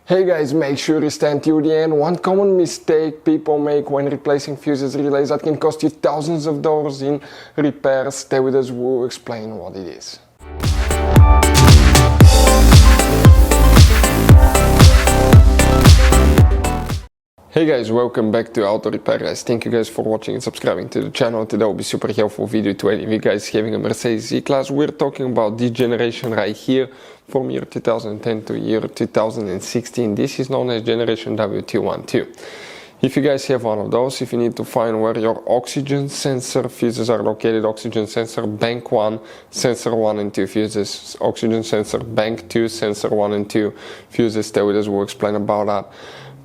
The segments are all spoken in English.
Hey guys, make sure you stand till the end. One common mistake people make when replacing fuses relays that can cost you thousands of dollars in repairs. Stay with us, we'll explain what it is. Hey guys, welcome back to Auto Repair guys. Thank you guys for watching and subscribing to the channel. Today will be super helpful video to any of you guys having a Mercedes E Class. We're talking about this generation right here from year 2010 to year 2016. This is known as generation W212. If you guys have one of those, if you need to find where your oxygen sensor fuses are located, oxygen sensor bank 1, sensor 1 and 2 fuses, oxygen sensor bank 2, sensor 1 and 2 fuses, stay with us, we'll explain about that.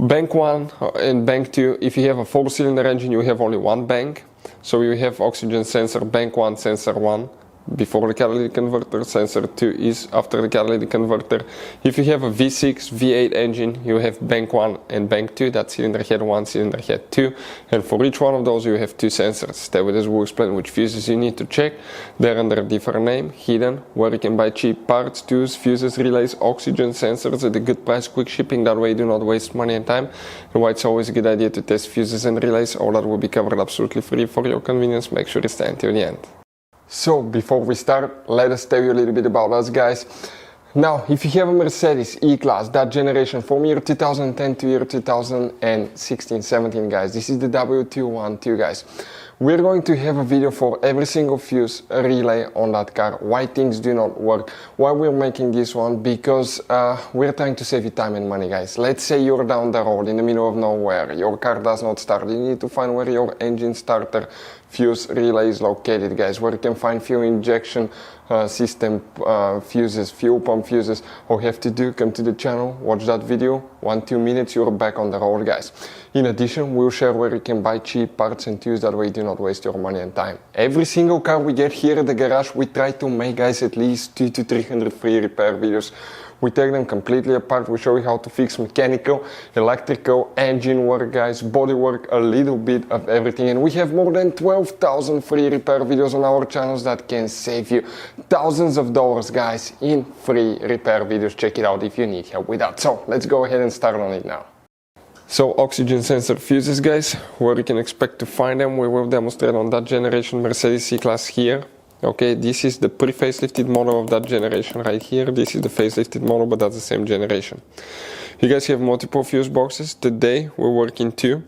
Bank 1 and bank 2, if you have a 4-cylinder engine, you have only one bank. So you have oxygen sensor bank 1, sensor 1 before the catalytic converter, sensor 2 is after the catalytic converter. If you have a V6, V8 engine, you have bank 1 and bank 2, that's cylinder head 1, cylinder head 2. And for each one of those you have two sensors. Stay with us, we'll explain which fuses you need to check. They're under a different name, hidden, where you can buy cheap parts, tools, fuses, relays, oxygen sensors at a good price, quick shipping, that way you do not waste money and time. And why it's always a good idea to test fuses and relays, all that will be covered absolutely free for your convenience. Make sure you stay until the end. So before we start, let us tell you a little bit about us guys. Now, if you have a Mercedes E-Class, that generation from year 2010 to year 2016-17 guys, this is the W212 guys. We're going to have a video for every single fuse relay on that car, why things do not work, why we're making this one, because we're trying to save you time and money guys. Let's say you're down the road in the middle of nowhere, your car does not start, you need to find where your engine starter fuse relay is located guys, where you can find fuel injection system fuses, fuel pump fuses. All you have to do, come to the channel, watch that video, 1-2 minutes, you're back on the road guys. In addition, we'll share where you can buy cheap parts and tools, that way you do not waste your money and time. Every single car we get here at the garage, we try to make guys at least 200 to 300 free repair videos. We take them completely apart, we show you how to fix mechanical, electrical, engine work guys, body work, a little bit of everything. And we have more than 12,000 free repair videos on our channels that can save you thousands of dollars guys in free repair videos. Check it out if you need help with that. So let's go ahead and start on it now. So oxygen sensor fuses guys, where you can expect to find them, we will demonstrate on that generation Mercedes E-Class here. Okay, this is the pre-facelifted model of that generation right here. This is the facelifted model, but that's the same generation. You guys have multiple fuse boxes. Today we're working two.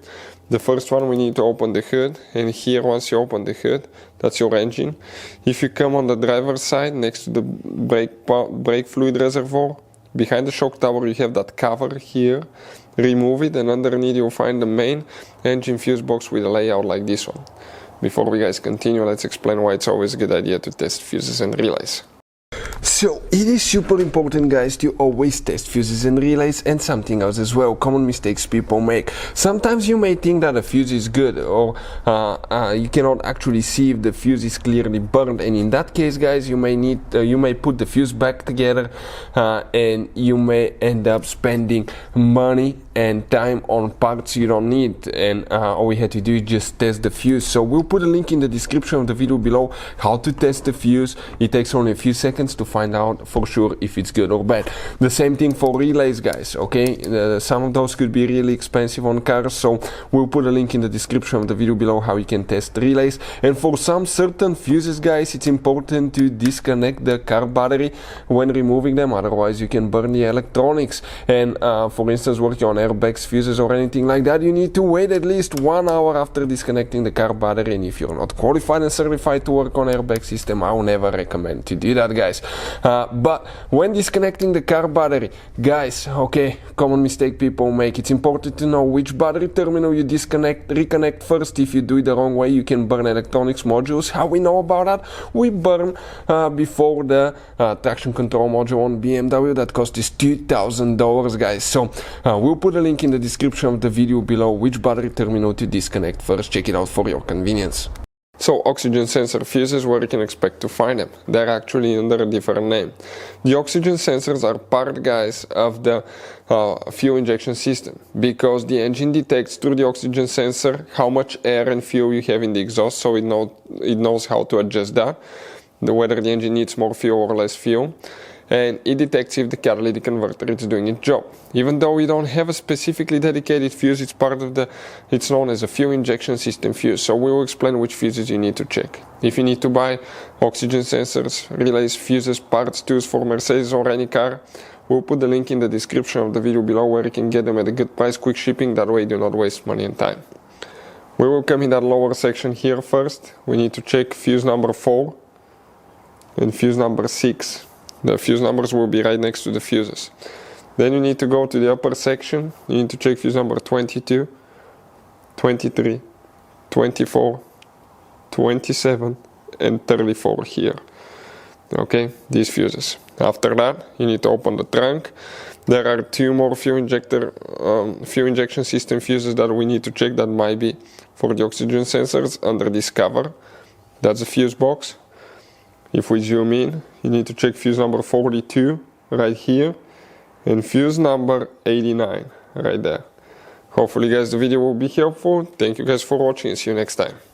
The first one, we need to open the hood, and here once you open the hood, that's your engine. If you come on the driver's side next to the brake fluid reservoir, behind the shock tower you have that cover here. Remove it, and underneath you'll find the main engine fuse box with a layout like this one. Before we guys continue, let's explain why it's always a good idea to test fuses and relays. So it is super important guys to always test fuses and relays, and something else as well, common mistakes people make. Sometimes you may think that a fuse is good, or you cannot actually see if the fuse is clearly burned, and in that case guys you may put the fuse back together and you may end up spending money and time on parts you don't need, and all we had to do is just test the fuse. So we'll put a link in the description of the video below how to test the fuse. It takes only a few seconds to find out for sure if it's good or bad. The same thing for relays guys, okay? Some of those could be really expensive on cars, so we'll put a link in the description of the video below how you can test relays. And for some certain fuses guys, it's important to disconnect the car battery when removing them, otherwise you can burn the electronics. And for instance, working on airbags, fuses or anything like that, you need to wait at least 1 hour after disconnecting the car battery. And if you're not qualified and certified to work on airbag system, I will never recommend to do that guys. But when disconnecting the car battery guys, okay, common mistake people make, it's important to know which battery terminal you reconnect first. If you do it the wrong way, you can burn electronics modules. How we know about that? We burn before the traction control module on BMW that cost us $2,000 guys. So we'll put a link in the description of the video below which battery terminal to disconnect first. Check it out for your convenience. So oxygen sensor fuses, where you can expect to find them. They're actually under a different name. The oxygen sensors are part guys of the fuel injection system, because the engine detects through the oxygen sensor how much air and fuel you have in the exhaust, so it knows how to adjust that, whether the engine needs more fuel or less fuel. and it detects if the catalytic converter is doing its job. Even though we don't have a specifically dedicated fuse, it's known as a fuel injection system fuse. So we will explain which fuses you need to check. If you need to buy oxygen sensors, relays, fuses, parts, tools for Mercedes or any car, we'll put the link in the description of the video below where you can get them at a good price, quick shipping, that way you do not waste money and time. We will come in that lower section here first. We need to check fuse number 4 and fuse number 6. The fuse numbers will be right next to the fuses. Then you need to go to the upper section. You need to check fuse number 22, 23, 24, 27 and 34 here. Okay, these fuses. After that, you need to open the trunk. There are 2 more fuel injection system fuses that we need to check that might be for the oxygen sensors under this cover. That's a fuse box. If we zoom in, you need to check fuse number 42 right here and fuse number 89 right there. Hopefully guys the video will be helpful. Thank you guys for watching and see you next time.